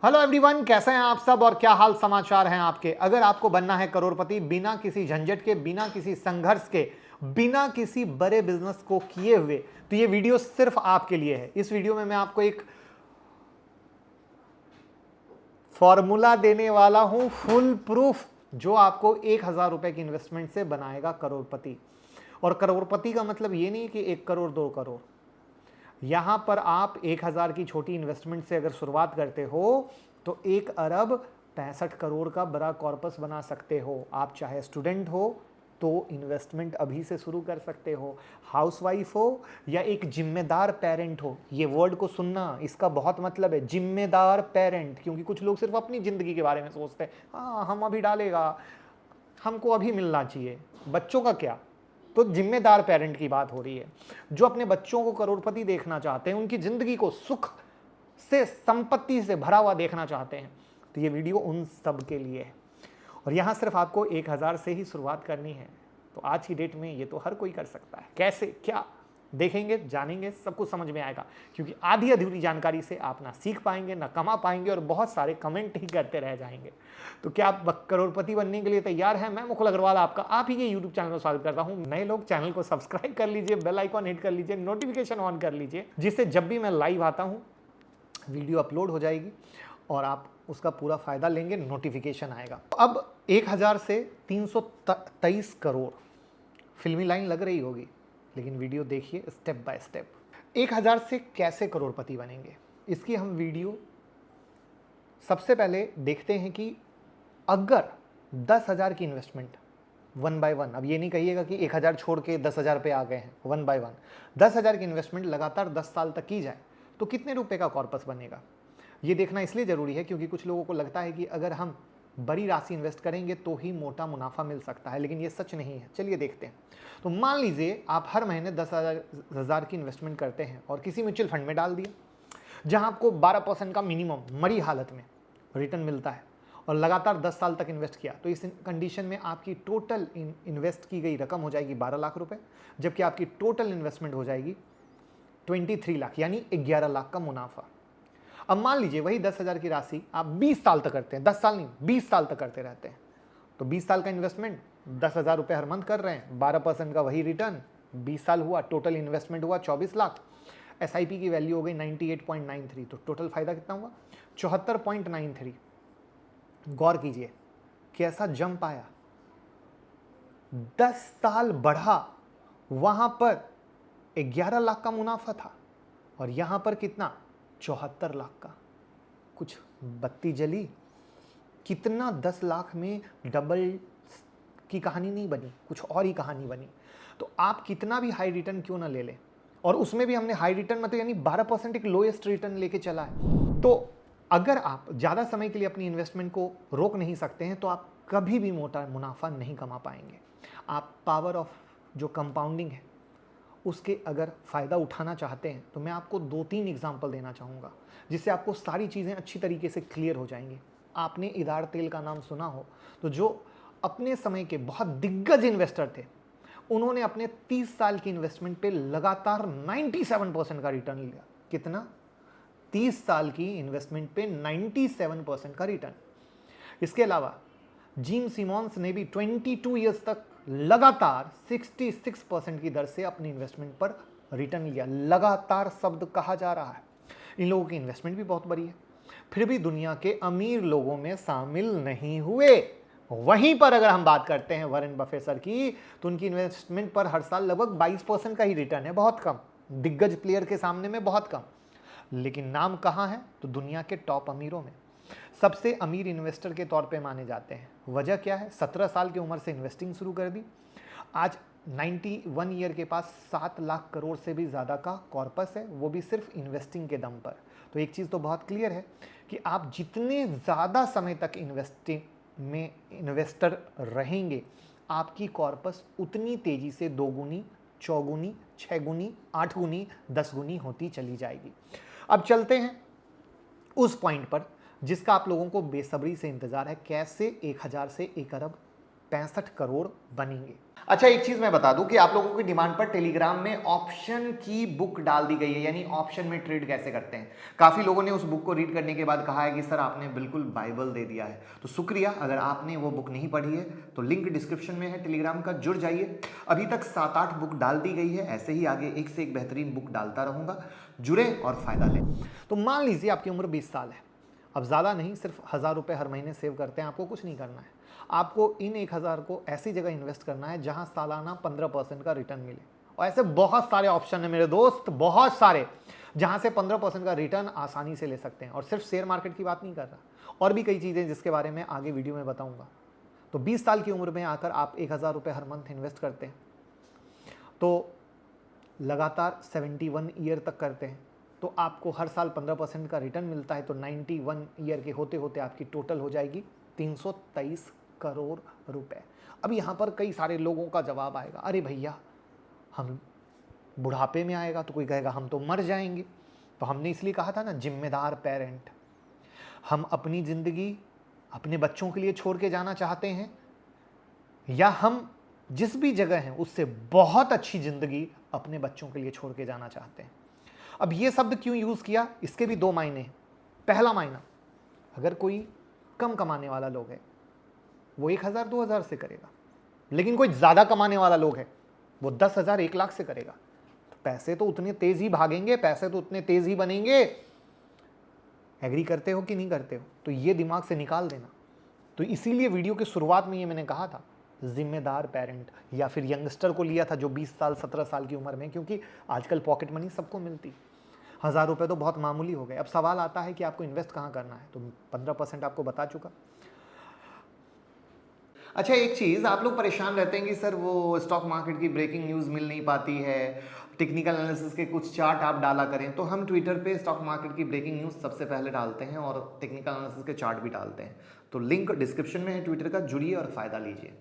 Hello everyone, कैसे हैं आप सब और क्या हाल समाचार हैं आपके। अगर आपको बनना है करोड़पति बिना किसी झंझट के, बिना किसी संघर्ष के, बिना किसी बड़े बिजनेस को किए हुए, तो ये वीडियो सिर्फ आपके लिए है। इस वीडियो में मैं आपको एक फॉर्मूला देने वाला हूं, फुल प्रूफ, जो आपको 1,000 रुपए की इन्वेस्टमेंट से बनाएगा करोड़पति। और करोड़पति का मतलब ये नहीं कि 1 करोड़ 2 करोड़। यहां पर आप 1,000 की छोटी इन्वेस्टमेंट से अगर शुरुआत करते हो तो 1 अरब 65 करोड़ का बड़ा कॉर्पस बना सकते हो। आप चाहे स्टूडेंट हो तो इन्वेस्टमेंट अभी से शुरू कर सकते हो, हाउसवाइफ हो या एक जिम्मेदार पेरेंट हो। ये वर्ड को सुनना, इसका बहुत मतलब है, जिम्मेदार पेरेंट। क्योंकि कुछ लोग सिर्फ अपनी जिंदगी के बारे में सोचते हैं, हाँ हम अभी डालेगा, हमको अभी मिलना चाहिए, बच्चों का क्या। तो जिम्मेदार पेरेंट की बात हो रही है, जो अपने बच्चों को करोड़पति देखना चाहते हैं, उनकी जिंदगी को सुख से, संपत्ति से भरा हुआ देखना चाहते हैं। तो ये वीडियो उन सब के लिए है। और यहां सिर्फ आपको 1,000 से ही शुरुआत करनी है। तो आज की डेट में ये तो हर कोई कर सकता है। कैसे क्या देखेंगे, जानेंगे, सब कुछ समझ में आएगा। क्योंकि आधी अधूरी जानकारी से आप ना सीख पाएंगे, ना कमा पाएंगे, और बहुत सारे कमेंट ही करते रह जाएंगे। तो क्या आप करोड़पति बनने के लिए तैयार हैं? मैं मुकुल अग्रवाल आपका आप ही के यूट्यूब चैनल में स्वागत करता हूं। नए लोग चैनल को सब्सक्राइब कर लीजिए, बेल आइकॉन हिट कर लीजिए, नोटिफिकेशन ऑन कर लीजिए, जिससे जब भी मैं लाइव आता हूं वीडियो अपलोड हो जाएगी और आप उसका पूरा फायदा लेंगे, नोटिफिकेशन आएगा। अब 1,000 से 323 करोड़ फिल्मी लाइन लग रही होगी, लेकिन वीडियो देखिए स्टेप बाय स्टेप। 1,000 से कैसे करोड़पति बनेंगे, इसकी हम वीडियो सबसे पहले देखते हैं कि अगर 10,000 की इन्वेस्टमेंट 1 बाय 1, अब ये नहीं कहिएगा कि 1,000 छोड़ के 10,000 पे आ गए हैं, 1 बाय 1, 10,000 की इन्वेस्टमेंट लगातार 10 साल तक की जाए तो कितने रुपए का कॉर्पस बनेगा। ये देखना इसलिए ज़रूरी है क्योंकि कुछ लोगों को लगता है कि अगर हम बड़ी राशि इन्वेस्ट करेंगे तो ही मोटा मुनाफा मिल सकता है, लेकिन ये सच नहीं है। चलिए देखते हैं। तो मान लीजिए आप हर महीने 10,000 की इन्वेस्टमेंट करते हैं और किसी म्यूचुअल फंड में डाल दिया, जहां आपको 12% का मिनिमम मरी हालत में रिटर्न मिलता है, और लगातार 10 साल तक इन्वेस्ट किया। तो इस कंडीशन में आपकी टोटल इन्वेस्ट की गई रकम हो जाएगी 12 लाख रुपए, जबकि आपकी टोटल इन्वेस्टमेंट हो जाएगी 23 लाख, यानी 11 लाख का मुनाफा। अब मान लीजिए वही 10,000 की राशि आप 20 साल तक करते हैं, 10 साल नहीं 20 साल तक करते रहते हैं। तो 20 साल का इन्वेस्टमेंट, 10,000 रुपये हर मंथ कर रहे हैं, 12% का वही रिटर्न, 20 साल हुआ, टोटल इन्वेस्टमेंट हुआ 24 लाख। एसआईपी की वैल्यू हो गई 98.93, तो टोटल फायदा कितना हुआ 74.93। गौर कीजिए कैसा जंप आया, 10 साल बढ़ा, वहां पर 11 लाख का मुनाफा था और यहां पर कितना 74 लाख का। कुछ बत्ती जली, कितना 10 लाख में डबल की कहानी नहीं बनी, कुछ और ही कहानी बनी। तो आप कितना भी हाई रिटर्न क्यों ना ले लें, और उसमें भी हमने हाई रिटर्न मतलब यानी 12% एक लोएस्ट रिटर्न लेके चला है। तो अगर आप ज़्यादा समय के लिए अपनी इन्वेस्टमेंट को रोक नहीं सकते हैं तो आप कभी भी मोटा मुनाफा नहीं कमा पाएंगे। आप पावर ऑफ जो कंपाउंडिंग है उसके अगर फ़ायदा उठाना चाहते हैं तो मैं आपको 2-3 एग्जाम्पल देना चाहूँगा, जिससे आपको सारी चीज़ें अच्छी तरीके से क्लियर हो जाएंगी। आपने इदार तेल का नाम सुना हो, तो जो अपने समय के बहुत दिग्गज इन्वेस्टर थे, उन्होंने अपने 30 साल की इन्वेस्टमेंट पे लगातार 97% का रिटर्न लिया। कितना? 30 साल की इन्वेस्टमेंट पे 97% का रिटर्न। इसके अलावा जिम सिमॉन्स ने भी 22 ईयर्स तक लगातार 66% की दर से अपनी इन्वेस्टमेंट पर रिटर्न लिया। लगातार शब्द कहा जा रहा है। इन लोगों की इन्वेस्टमेंट भी बहुत बड़ी है, फिर भी दुनिया के अमीर लोगों में शामिल नहीं हुए। वहीं पर अगर हम बात करते हैं वॉरेन बफेट सर की, तो उनकी इन्वेस्टमेंट पर हर साल लगभग 22% का ही रिटर्न है। बहुत कम, दिग्गज प्लेयर के सामने में बहुत कम। लेकिन नाम कहाँ है? तो दुनिया के टॉप अमीरों में, सबसे अमीर इन्वेस्टर के तौर पे माने जाते हैं। वजह क्या है? 17 साल की उम्र से इन्वेस्टिंग शुरू कर दी। आज 91 ईयर के पास 7 लाख करोड़ से भी ज़्यादा का कॉर्पस है, वो भी सिर्फ इन्वेस्टिंग के दम पर। तो एक चीज़ तो बहुत क्लियर है कि आप जितने ज़्यादा समय तक इन्वेस्टिंग में इन्वेस्टर रहेंगे, आपकी कॉर्पस उतनी तेज़ी से 2 गुनी, 4 गुनी, 6 गुनी, 8 गुनी, 10 गुनी होती चली जाएगी। अब चलते हैं उस पॉइंट पर जिसका आप लोगों को बेसब्री से इंतजार है, कैसे 1,000 से 1 अरब 65 करोड़ बनेंगे। अच्छा, एक चीज मैं बता दूं कि आप लोगों की डिमांड पर टेलीग्राम में ऑप्शन की बुक डाल दी गई है, यानी ऑप्शन में ट्रेड कैसे करते हैं। काफी लोगों ने उस बुक को रीड करने के बाद कहा है कि सर आपने बिल्कुल बाइबल दे दिया है। तो शुक्रिया, अगर आपने वो बुक नहीं पढ़ी है तो लिंक डिस्क्रिप्शन में है टेलीग्राम का, जुड़ जाइए। अभी तक 7-8 बुक डाल दी गई है, ऐसे ही आगे एक से एक बेहतरीन बुक डालता रहूंगा। जुड़े और फायदा लें। तो मान लीजिए आपकी उम्र 20 साल है, अब ज़्यादा नहीं, सिर्फ 1000 रुपये हर महीने सेव करते हैं, आपको कुछ नहीं करना है। आपको इन 1000 को ऐसी जगह इन्वेस्ट करना है जहां सालाना 15% का रिटर्न मिले। और ऐसे बहुत सारे ऑप्शन है मेरे दोस्त, बहुत सारे, जहां से 15% का रिटर्न आसानी से ले सकते हैं। और सिर्फ शेयर मार्केट की बात नहीं कर रहा, और भी कई चीज़ें जिसके बारे में आगे वीडियो में बताऊंगा। तो 20 साल की उम्र में आकर आप 1000 रुपये हर मंथ इन्वेस्ट करते हैं, तो लगातार 71 ईयर तक करते हैं, तो आपको हर साल 15% का रिटर्न मिलता है। तो 91 ईयर के होते होते आपकी टोटल हो जाएगी 323 करोड़ रुपए। अब यहाँ पर कई सारे लोगों का जवाब आएगा, अरे भैया हम बुढ़ापे में आएगा तो कोई कहेगा हम तो मर जाएंगे। तो हमने इसलिए कहा था ना, जिम्मेदार पेरेंट, हम अपनी ज़िंदगी अपने बच्चों के लिए छोड़ के जाना चाहते हैं, या हम जिस भी जगह हैं उससे बहुत अच्छी ज़िंदगी अपने बच्चों के लिए छोड़ के जाना चाहते हैं। अब ये शब्द क्यों यूज़ किया, इसके भी दो मायने हैं। पहला मायना, अगर कोई कम कमाने वाला लोग है वो 1000-2000 से करेगा, लेकिन कोई ज़्यादा कमाने वाला लोग है वो 10,000 1 लाख से करेगा, तो पैसे तो उतने तेज ही भागेंगे, पैसे तो उतने तेज ही बनेंगे। एग्री करते हो कि नहीं करते हो? तो ये दिमाग से निकाल देना। तो इसीलिए वीडियो की शुरुआत में ये मैंने कहा था, जिम्मेदार पेरेंट, या फिर यंगस्टर को लिया था जो 20 साल 17 साल की उम्र में, क्योंकि आजकल पॉकेट मनी सबको मिलती। 1000 रुपये तो बहुत मामूली हो गए। अब सवाल आता है कि आपको इन्वेस्ट कहाँ करना है, तो 15% आपको बता चुका। अच्छा, एक चीज़, आप लोग परेशान रहते हैं कि सर वो स्टॉक मार्केट की ब्रेकिंग न्यूज़ मिल नहीं पाती है, टेक्निकल एनालिसिस के कुछ चार्ट आप डाला करें। तो हम ट्विटर पे स्टॉक मार्केट की ब्रेकिंग न्यूज़ सबसे पहले डालते हैं और टेक्निकल एनालिसिस के चार्ट भी डालते हैं। तो लिंक डिस्क्रिप्शन में है ट्विटर का, जुड़िए और फ़ायदा लीजिए।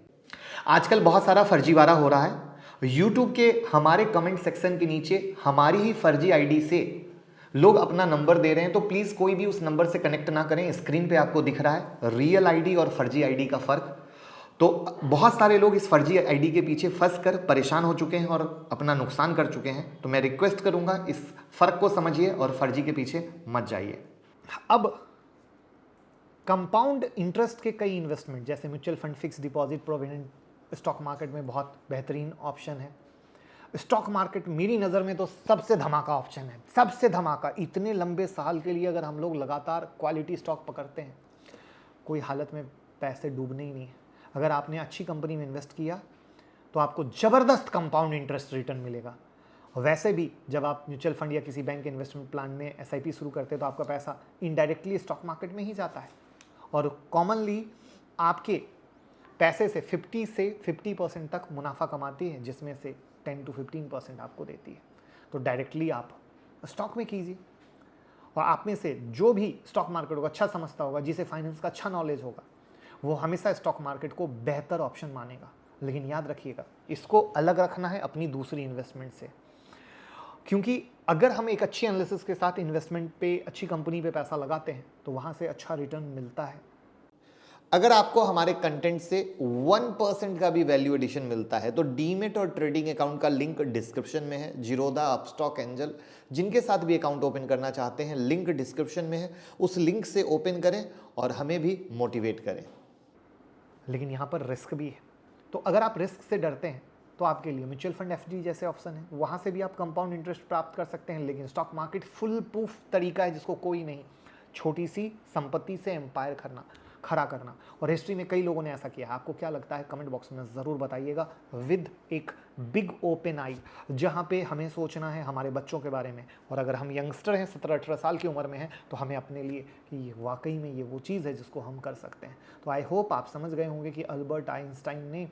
आजकल बहुत सारा फर्जीवाड़ा हो रहा है। यूट्यूब के हमारे कमेंट सेक्शन के नीचे हमारी ही फर्जी आईडी से लोग अपना नंबर दे रहे हैं, तो प्लीज़ कोई भी उस नंबर से कनेक्ट ना करें। स्क्रीन पे आपको दिख रहा है रियल आईडी और फर्जी आईडी का फ़र्क। तो बहुत सारे लोग इस फर्जी आईडी के पीछे फंस कर परेशान हो चुके हैं और अपना नुकसान कर चुके हैं। तो मैं रिक्वेस्ट करूंगा, इस फ़र्क को समझिए और फर्जी के पीछे मत जाइए। अब कंपाउंड इंटरेस्ट के कई इन्वेस्टमेंट, जैसे mutual fund, fix deposit, provident, stock market में बहुत बेहतरीन ऑप्शन है। स्टॉक मार्केट मेरी नज़र में तो सबसे धमाका ऑप्शन है, सबसे धमाका। इतने लंबे साल के लिए अगर हम लोग लगातार क्वालिटी स्टॉक पकड़ते हैं, कोई हालत में पैसे डूबने ही नहीं है। अगर आपने अच्छी कंपनी में इन्वेस्ट किया तो आपको ज़बरदस्त कंपाउंड इंटरेस्ट रिटर्न मिलेगा। वैसे भी जब आप म्यूचुअल फंड या किसी बैंक के इन्वेस्टमेंट प्लान में SIP शुरू करते हैं तो आपका पैसा इनडायरेक्टली स्टॉक मार्केट में ही जाता है, और कॉमनली आपके पैसे से 50 से 50% तक मुनाफा कमाती है, जिसमें से 10 to 15% आपको देती है। तो डायरेक्टली आप स्टॉक में कीजिए। और आप में से जो भी स्टॉक मार्केट को अच्छा समझता होगा, जिसे फाइनेंस का अच्छा नॉलेज होगा, वो हमेशा स्टॉक मार्केट को बेहतर ऑप्शन मानेगा। लेकिन याद रखिएगा, इसको अलग रखना है अपनी दूसरी इन्वेस्टमेंट से, क्योंकि अगर हम एक अच्छी एनालिसिस के साथ इन्वेस्टमेंट पे, अच्छी कंपनी पे पैसा लगाते हैं तो वहाँ से अच्छा रिटर्न मिलता है। अगर आपको हमारे कंटेंट से 1% का भी वैल्यू एडिशन मिलता है तो डीमेट और ट्रेडिंग अकाउंट का लिंक डिस्क्रिप्शन में है। जीरोधा, अपस्टॉक, एंजल, जिनके साथ भी अकाउंट ओपन करना चाहते हैं, लिंक डिस्क्रिप्शन में है। उस लिंक से ओपन करें और हमें भी मोटिवेट करें। लेकिन यहाँ पर रिस्क भी है, तो अगर आप रिस्क से डरते हैं तो आपके लिए म्यूचुअल फंड, FD जैसे ऑप्शन है, वहाँ से भी आप कंपाउंड इंटरेस्ट प्राप्त कर सकते हैं। लेकिन स्टॉक मार्केट फुल प्रूफ तरीका है जिसको कोई नहीं, छोटी सी संपत्ति से एम्पायर खड़ा करना। और हिस्ट्री में कई लोगों ने ऐसा किया है। आपको क्या लगता है, कमेंट बॉक्स में ज़रूर बताइएगा, विद एक बिग ओपन आई, जहाँ पे हमें सोचना है हमारे बच्चों के बारे में। और अगर हम यंगस्टर हैं, 17-18 साल की उम्र में हैं, तो हमें अपने लिए कि ये वाकई में ये वो चीज़ है जिसको हम कर सकते हैं। तो आई होप आप समझ गए होंगे कि अल्बर्ट आइंस्टाइन ने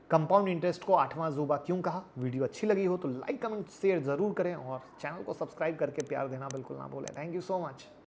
कंपाउंड इंटरेस्ट को 8वां अजूबा क्यों कहा। वीडियो अच्छी लगी हो तो लाइक, कमेंट, शेयर ज़रूर करें और चैनल को सब्सक्राइब करके प्यार देना बिल्कुल ना भूलें। Thank you so much.